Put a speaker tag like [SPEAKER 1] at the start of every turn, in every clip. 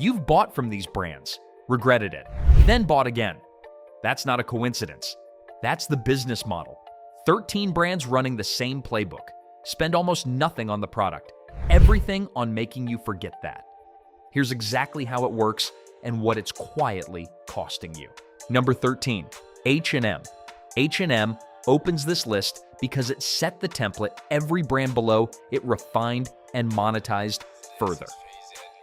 [SPEAKER 1] You've bought from these brands, regretted it, then bought again. That's not a coincidence. That's the business model. 13 brands running the same playbook. Spend almost nothing on the product. Everything on making you forget that. Here's exactly how it works and what it's quietly costing you. Number 13, H&M. H&M opens this list because it set the template every brand below it refined and monetized further.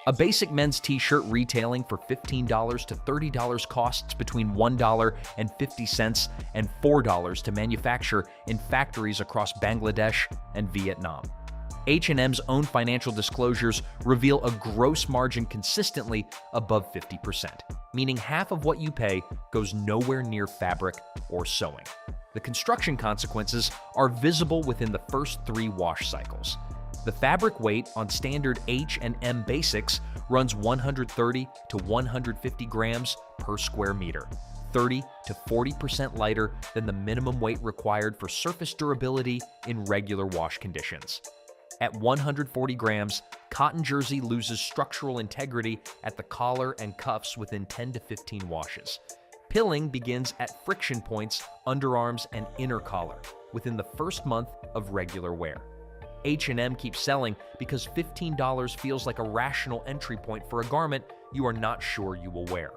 [SPEAKER 1] A basic men's t-shirt retailing for $15 to $30 costs between $1.50 and $4 to manufacture in factories across Bangladesh and Vietnam. H&M's own financial disclosures reveal a gross margin consistently above 50%, meaning half of what you pay goes nowhere near fabric or sewing. The construction consequences are visible within the first 3 wash cycles. The fabric weight on standard H&M basics runs 130 to 150 grams per square meter, 30 to 40% lighter than the minimum weight required for surface durability in regular wash conditions. At 140 grams, cotton jersey loses structural integrity at the collar and cuffs within 10 to 15 washes. Pilling begins at friction points, underarms, and inner collar within the first month of regular wear. H&M keeps selling because $15 feels like a rational entry point for a garment you are not sure you will wear.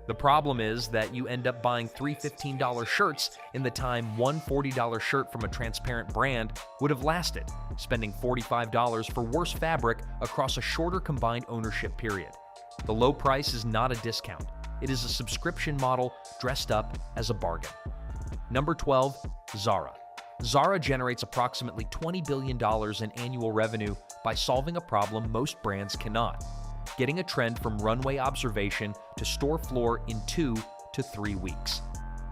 [SPEAKER 1] The problem is that you end up buying 3 $15 shirts in the time one $40 shirt from a transparent brand would have lasted, spending $45 for worse fabric across a shorter combined ownership period. The low price is not a discount. It is a subscription model dressed up as a bargain. Number 12, Zara. Zara generates approximately $20 billion in annual revenue by solving a problem most brands cannot: getting a trend from runway observation to store floor in 2 to 3 weeks.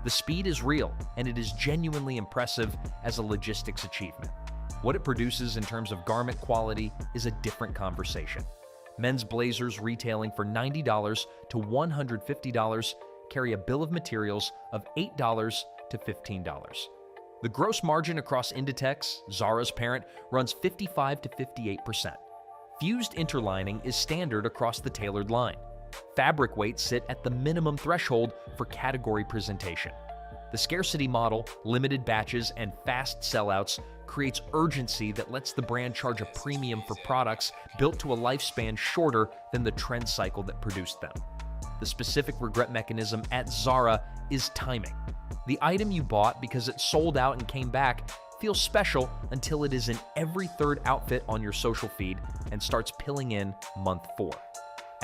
[SPEAKER 1] The speed is real, and it is genuinely impressive as a logistics achievement. What it produces in terms of garment quality is a different conversation. Men's blazers retailing for $90 to $150 carry a bill of materials of $8 to $15. The gross margin across Inditex, Zara's parent, runs 55 to 58%. Fused interlining is standard across the tailored line. Fabric weights sit at the minimum threshold for category presentation. The scarcity model, limited batches, and fast sellouts creates urgency that lets the brand charge a premium for products built to a lifespan shorter than the trend cycle that produced them. The specific regret mechanism at Zara is timing. The item you bought because it sold out and came back feels special until it is in every third outfit on your social feed and starts pilling in month 4.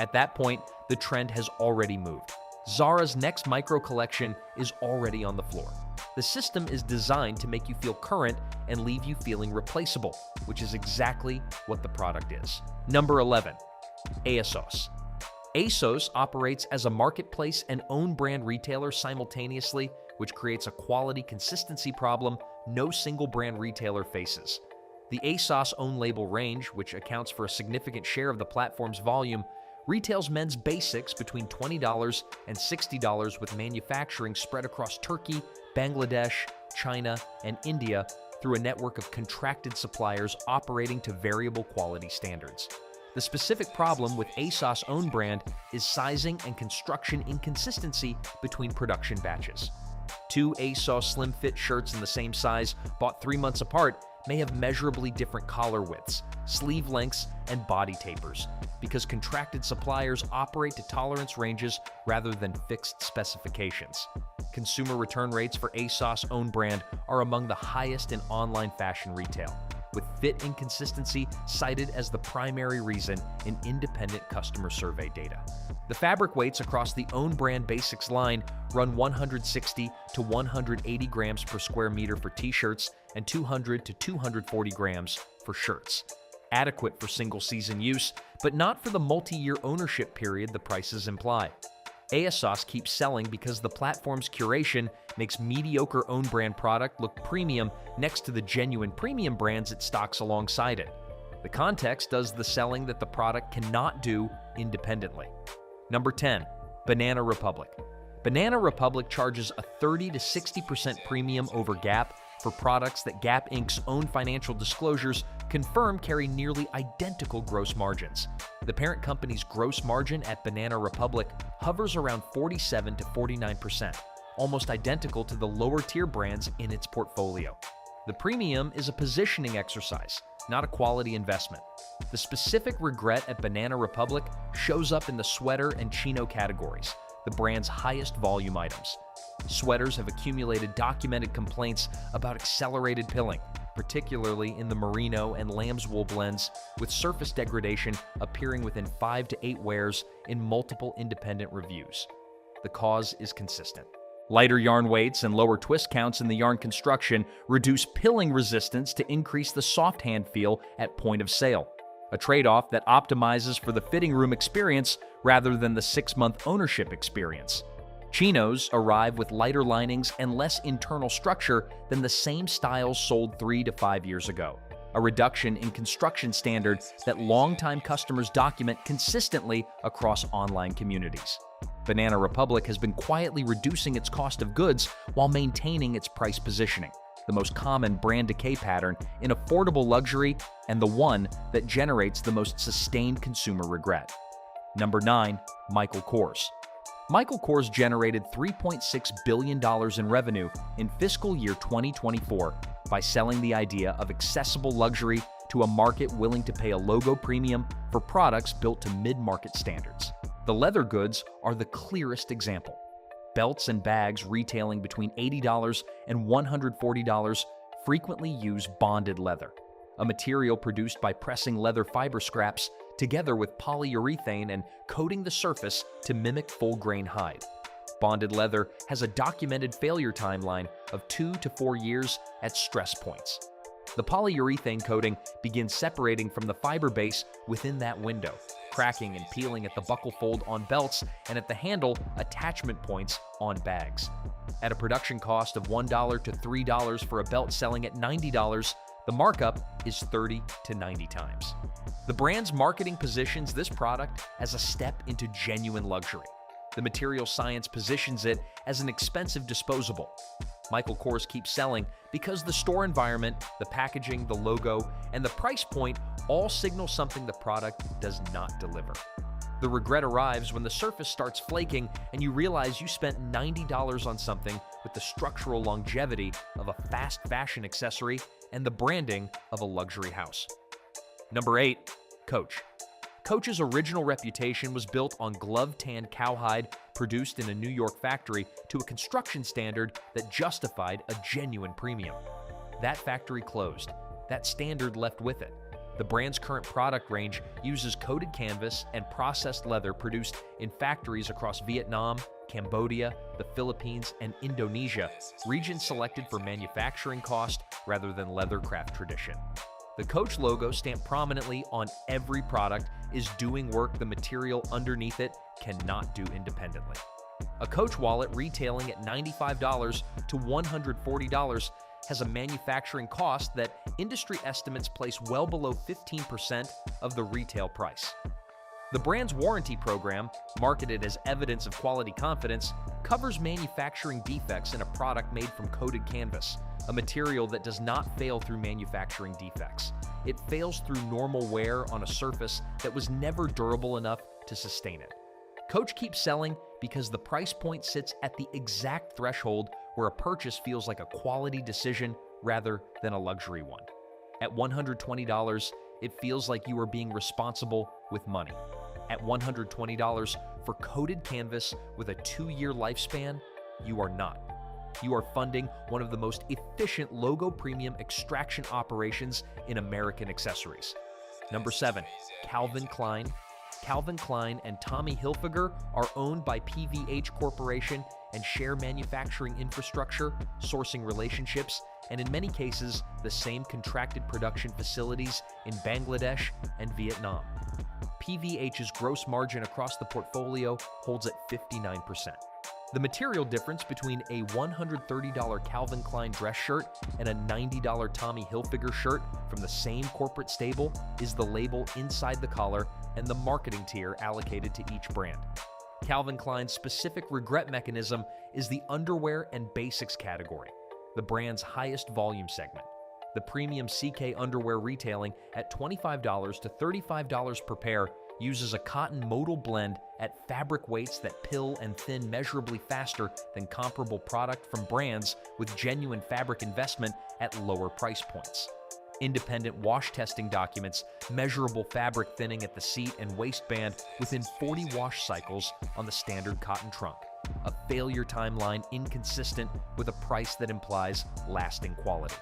[SPEAKER 1] At that point, the trend has already moved. Zara's next micro collection is already on the floor. The system is designed to make you feel current and leave you feeling replaceable, which is exactly what the product is. Number 11, ASOS. ASOS operates as a marketplace and own brand retailer simultaneously, which creates a quality consistency problem no single brand retailer faces. The ASOS own label range, which accounts for a significant share of the platform's volume, retails men's basics between $20 and $60 with manufacturing spread across Turkey, Bangladesh, China, and India through a network of contracted suppliers operating to variable quality standards. The specific problem with ASOS own brand is sizing and construction inconsistency between production batches. 2 ASOS slim fit shirts in the same size bought 3 months apart may have measurably different collar widths, sleeve lengths, and body tapers, because contracted suppliers operate to tolerance ranges rather than fixed specifications. Consumer return rates for ASOS own brand are among the highest in online fashion retail, with fit inconsistency cited as the primary reason in independent customer survey data. The fabric weights across the own brand basics line run 160 to 180 grams per square meter for t-shirts and 200 to 240 grams for shirts. Adequate for single season use, but not for the multi-year ownership period the prices imply. ASOS keeps selling because the platform's curation makes mediocre own brand product look premium next to the genuine premium brands it stocks alongside it. The context does the selling that the product cannot do independently. Number 10, Banana Republic. Banana Republic charges a 30 to 60% premium over Gap for products that Gap Inc.'s own financial disclosures confirm carry nearly identical gross margins. The parent company's gross margin at Banana Republic hovers around 47 to 49%, almost identical to the lower-tier brands in its portfolio. The premium is a positioning exercise, not a quality investment. The specific regret at Banana Republic shows up in the sweater and chino categories, the brand's highest volume items. Sweaters have accumulated documented complaints about accelerated pilling, particularly in the merino and lamb's wool blends, with surface degradation appearing within 5 to 8 wears in multiple independent reviews. The cause is consistent. Lighter yarn weights and lower twist counts in the yarn construction reduce pilling resistance to increase the soft hand feel at point of sale, a trade-off that optimizes for the fitting room experience rather than the 6-month ownership experience. Chinos arrive with lighter linings and less internal structure than the same styles sold 3 to 5 years ago, a reduction in construction standard that longtime customers document consistently across online communities. Banana Republic has been quietly reducing its cost of goods while maintaining its price positioning, the most common brand decay pattern in affordable luxury and the one that generates the most sustained consumer regret. Number 9. Michael Kors. Michael Kors generated $3.6 billion in revenue in fiscal year 2024 by selling the idea of accessible luxury to a market willing to pay a logo premium for products built to mid-market standards. The leather goods are the clearest example. Belts and bags retailing between $80 and $140 frequently use bonded leather, a material produced by pressing leather fiber scraps together with polyurethane and coating the surface to mimic full-grain hide. Bonded leather has a documented failure timeline of 2 to 4 years at stress points. The polyurethane coating begins separating from the fiber base within that window, cracking and peeling at the buckle fold on belts and at the handle attachment points on bags. At a production cost of $1 to $3 for a belt selling at $90, the markup is 30 to 90 times. The brand's marketing positions this product as a step into genuine luxury. The material science positions it as an expensive disposable. Michael Kors keeps selling because the store environment, the packaging, the logo, and the price point all signal something the product does not deliver. The regret arrives when the surface starts flaking and you realize you spent $90 on something with the structural longevity of a fast fashion accessory and the branding of a luxury house. Number 8. Coach. Coach's original reputation was built on glove-tanned cowhide produced in a New York factory to a construction standard that justified a genuine premium. That factory closed. That standard left with it. The brand's current product range uses coated canvas and processed leather produced in factories across Vietnam, Cambodia, the Philippines, and Indonesia, regions selected for manufacturing cost rather than leather craft tradition. The Coach logo stamped prominently on every product is doing work the material underneath it cannot do independently. A Coach wallet retailing at $95 to $140 has a manufacturing cost that industry estimates place well below 15% of the retail price. The brand's warranty program, marketed as evidence of quality confidence, covers manufacturing defects in a product made from coated canvas, a material that does not fail through manufacturing defects. It fails through normal wear on a surface that was never durable enough to sustain it. Coach keeps selling because the price point sits at the exact threshold where a purchase feels like a quality decision rather than a luxury one. At $120, it feels like you are being responsible with money. At $120 for coated canvas with a 2-year lifespan, you are not. You are funding one of the most efficient logo premium extraction operations in American accessories. Number 7. Calvin Klein. Calvin Klein and Tommy Hilfiger are owned by PVH Corporation and share manufacturing infrastructure, sourcing relationships, and in many cases, the same contracted production facilities in Bangladesh and Vietnam. PVH's gross margin across the portfolio holds at 59%. The material difference between a $130 Calvin Klein dress shirt and a $90 Tommy Hilfiger shirt from the same corporate stable is the label inside the collar and the marketing tier allocated to each brand. Calvin Klein's specific regret mechanism is the underwear and basics category. the brand's highest volume segment. The premium CK underwear retailing at $25 to $35 per pair uses a cotton modal blend at fabric weights that pill and thin measurably faster than comparable product from brands with genuine fabric investment at lower price points. Independent wash testing documents measurable fabric thinning at the seat and waistband within 40 wash cycles on the standard cotton trunk. A failure timeline inconsistent with a price that implies lasting quality.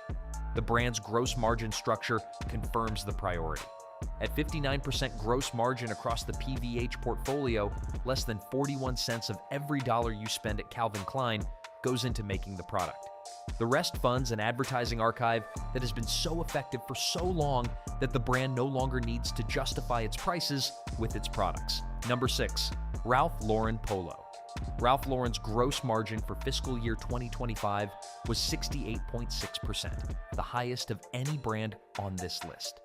[SPEAKER 1] The brand's gross margin structure confirms the priority. At 59% gross margin across the PVH portfolio, less than 41 cents of every dollar you spend at Calvin Klein goes into making the product. The rest funds an advertising archive that has been so effective for so long that the brand no longer needs to justify its prices with its products. Number 6. Ralph Lauren Polo. Ralph Lauren's gross margin for fiscal year 2025 was 68.6%, the highest of any brand on this list.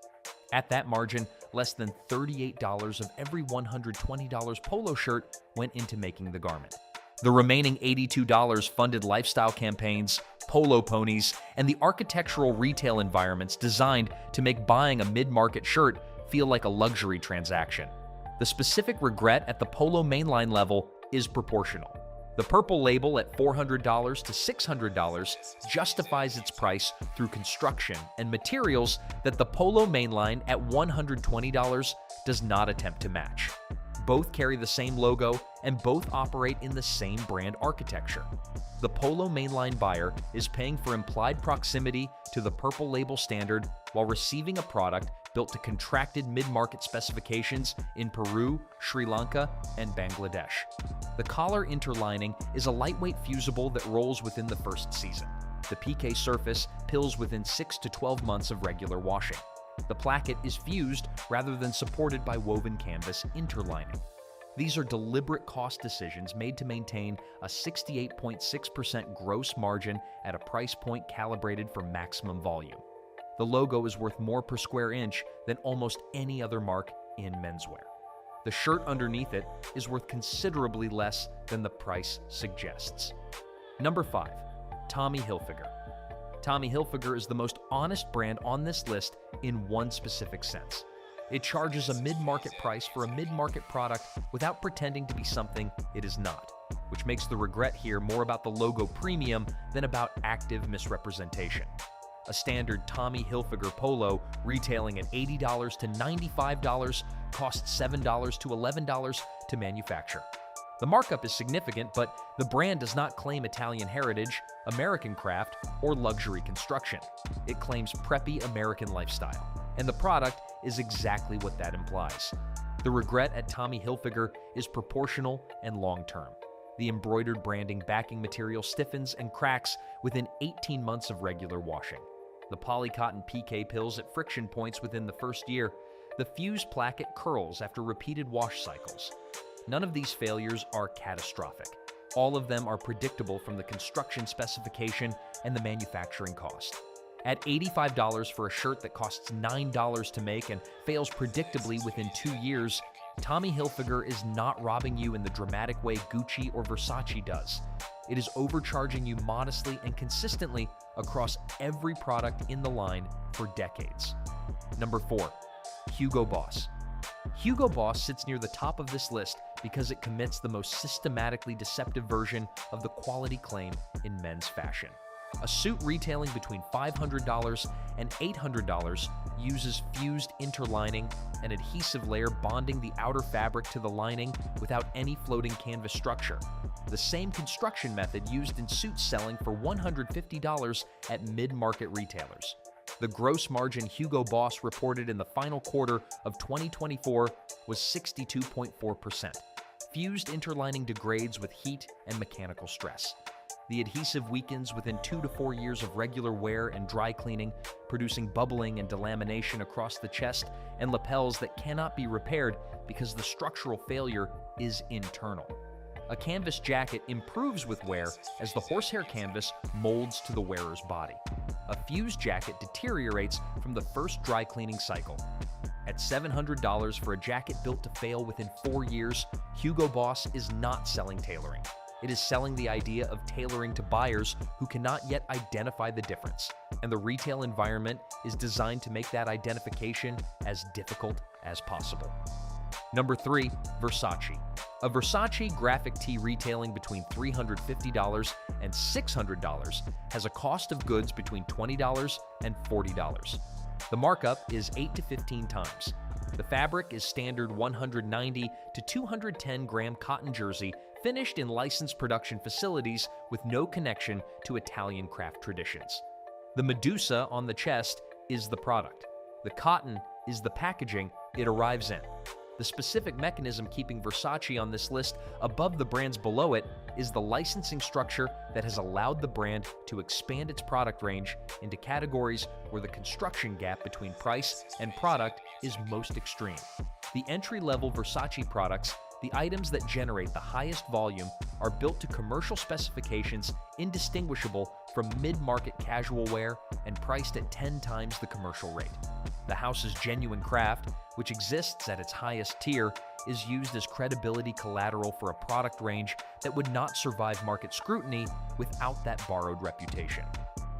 [SPEAKER 1] At that margin, less than $38 of every $120 polo shirt went into making the garment. The remaining $82 funded lifestyle campaigns, polo ponies, and the architectural retail environments designed to make buying a mid-market shirt feel like a luxury transaction. The specific regret at the polo mainline level is proportional. The purple label at $400 to $600 justifies its price through construction and materials that the polo mainline at $120 does not attempt to match. Both carry the same logo and both operate in the same brand architecture. The polo mainline buyer is paying for implied proximity to the purple label standard while receiving a product built to contracted mid-market specifications in Peru, Sri Lanka, and Bangladesh. The collar interlining is a lightweight fusible that rolls within the first season. The PK surface pills within 6 to 12 months of regular washing. The placket is fused rather than supported by woven canvas interlining. These are deliberate cost decisions made to maintain a 68.6% gross margin at a price point calibrated for maximum volume. The logo is worth more per square inch than almost any other mark in menswear. The shirt underneath it is worth considerably less than the price suggests. Number 5. Tommy Hilfiger. Tommy Hilfiger is the most honest brand on this list in one specific sense. It charges a mid-market price for a mid-market product without pretending to be something it is not, which makes the regret here more about the logo premium than about active misrepresentation. A standard Tommy Hilfiger polo retailing at $80 to $95 costs $7 to $11 to manufacture. The markup is significant, but the brand does not claim Italian heritage, American craft, or luxury construction. It claims preppy American lifestyle, and the product is exactly what that implies. The regret at Tommy Hilfiger is proportional and long-term. The embroidered branding backing material stiffens and cracks within 18 months of regular washing. The polycotton PK pills at friction points within the first year. The fused placket curls after repeated wash cycles. None of these failures are catastrophic. All of them are predictable from the construction specification and the manufacturing cost. At $85 for a shirt that costs $9 to make and fails predictably within 2 years, Tommy Hilfiger is not robbing you in the dramatic way Gucci or Versace does. It is overcharging you modestly and consistently across every product in the line for decades. Number 4. Hugo Boss. Hugo Boss sits near the top of this list because it commits the most systematically deceptive version of the quality claim in men's fashion. A suit retailing between $500 and $800 uses fused interlining, an adhesive layer bonding the outer fabric to the lining without any floating canvas structure. The same construction method used in suits selling for $150 at mid-market retailers. The gross margin Hugo Boss reported in the final quarter of 2024 was 62.4%. Fused interlining degrades with heat and mechanical stress. The adhesive weakens within 2 to 4 years of regular wear and dry cleaning, producing bubbling and delamination across the chest and lapels that cannot be repaired because the structural failure is internal. A canvas jacket improves with wear as the horsehair canvas molds to the wearer's body. A fused jacket deteriorates from the first dry cleaning cycle. At $700 for a jacket built to fail within 4 years, Hugo Boss is not selling tailoring. It is selling the idea of tailoring to buyers who cannot yet identify the difference, and the retail environment is designed to make that identification as difficult as possible. Number 3, Versace. A Versace graphic tee retailing between $350 and $600 has a cost of goods between $20 and $40. The markup is 8 to 15 times. The fabric is standard 190 to 210 gram cotton jersey finished in licensed production facilities with no connection to Italian craft traditions. The Medusa on the chest is the product. The cotton is the packaging it arrives in. The specific mechanism keeping Versace on this list above the brands below it is the licensing structure that has allowed the brand to expand its product range into categories where the construction gap between price and product is most extreme. The entry-level Versace products, the items that generate the highest volume, are built to commercial specifications indistinguishable from mid-market casual wear and priced at 10 times the commercial rate. The house's genuine craft, which exists at its highest tier, is used as credibility collateral for a product range that would not survive market scrutiny without that borrowed reputation.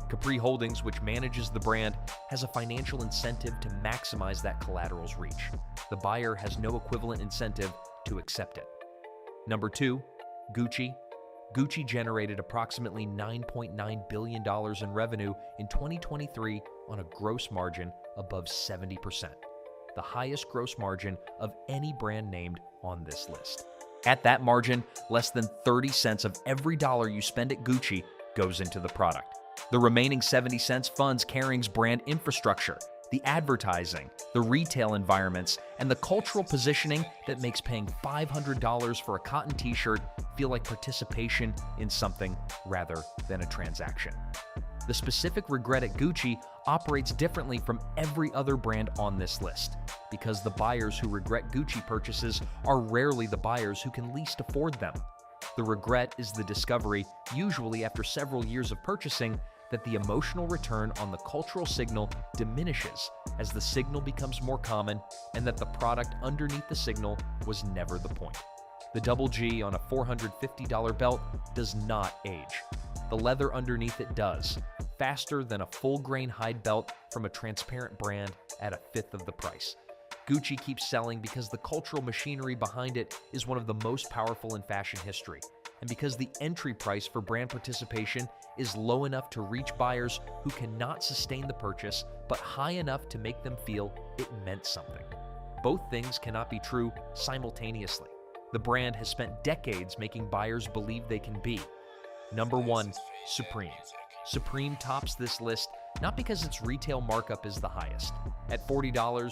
[SPEAKER 1] Capri Holdings, which manages the brand, has a financial incentive to maximize that collateral's reach. The buyer has no equivalent incentive to accept it. Number 2, Gucci. Gucci generated approximately $9.9 billion in revenue in 2023 on a gross margin above 70%, the highest gross margin of any brand named on this list. At that margin, less than 30 cents of every dollar you spend at Gucci goes into the product. The remaining 70 cents funds Kering's brand infrastructure, the advertising, the retail environments, and the cultural positioning that makes paying $500 for a cotton t-shirt feel like participation in something rather than a transaction. The specific regret at Gucci operates differently from every other brand on this list, because the buyers who regret Gucci purchases are rarely the buyers who can least afford them. The regret is the discovery, usually after several years of purchasing, that the emotional return on the cultural signal diminishes as the signal becomes more common and that the product underneath the signal was never the point. The double G on a $450 belt does not age. The leather underneath it does, faster than a full-grain hide belt from a transparent brand at a fifth of the price. Gucci keeps selling because the cultural machinery behind it is one of the most powerful in fashion history, and because the entry price for brand participation is low enough to reach buyers who cannot sustain the purchase, but high enough to make them feel it meant something. Both things cannot be true simultaneously. The brand has spent decades making buyers believe they can be. Number 1, Supreme. Supreme tops this list not because its retail markup is the highest. At $40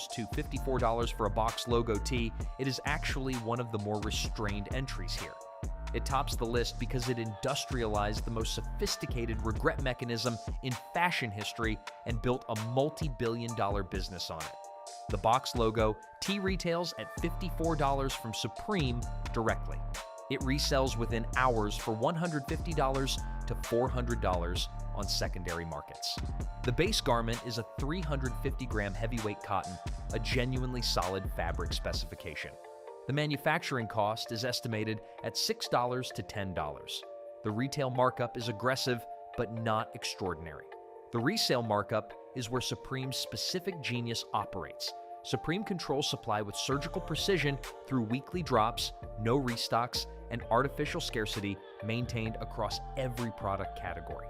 [SPEAKER 1] to $54 for a box logo tee, it is actually one of the more restrained entries here. It tops the list because it industrialized the most sophisticated regret mechanism in fashion history and built a multi-billion-dollar business on it. The box logo tee retails at $54 from Supreme directly. It resells within hours for $150 to $400 on secondary markets. The base garment is a 350-gram heavyweight cotton, a genuinely solid fabric specification. The manufacturing cost is estimated at $6 to $10. The retail markup is aggressive, but not extraordinary. The resale markup is where Supreme's specific genius operates. Supreme controls supply with surgical precision through weekly drops, no restocks, and artificial scarcity maintained across every product category.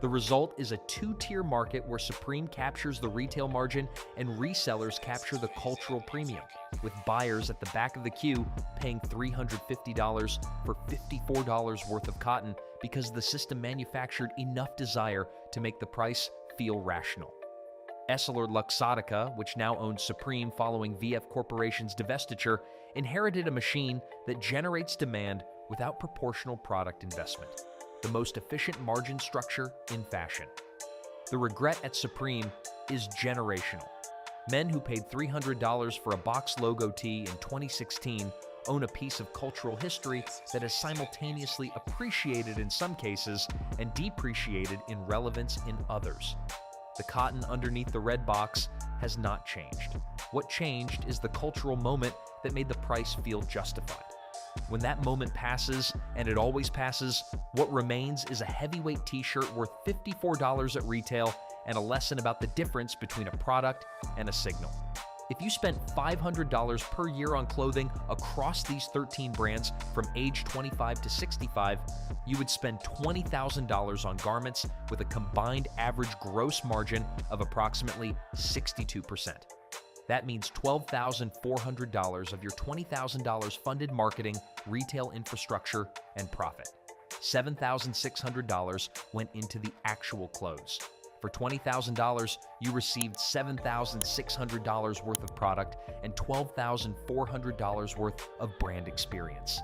[SPEAKER 1] The result is a two-tier market where Supreme captures the retail margin and resellers capture the cultural premium, with buyers at the back of the queue paying $350 for $54 worth of cotton because the system manufactured enough desire to make the price feel rational. Essilor-Luxottica, which now owns Supreme following VF Corporation's divestiture, inherited a machine that generates demand without proportional product investment, the most efficient margin structure in fashion. The regret at Supreme is generational. Men who paid $300 for a box logo tee in 2016 own a piece of cultural history that is simultaneously appreciated in some cases and depreciated in relevance in others. The cotton underneath the red box has not changed. What changed is the cultural moment that made the price feel justified. When that moment passes, and it always passes, what remains is a heavyweight t-shirt worth $54 at retail and a lesson about the difference between a product and a signal. If you spent $500 per year on clothing across these 13 brands from age 25 to 65, you would spend $20,000 on garments with a combined average gross margin of approximately 62%. That means $12,400 of your $20,000 funded marketing, retail infrastructure, and profit. $7,600 went into the actual clothes. For $20,000, you received $7,600 worth of product and $12,400 worth of brand experience.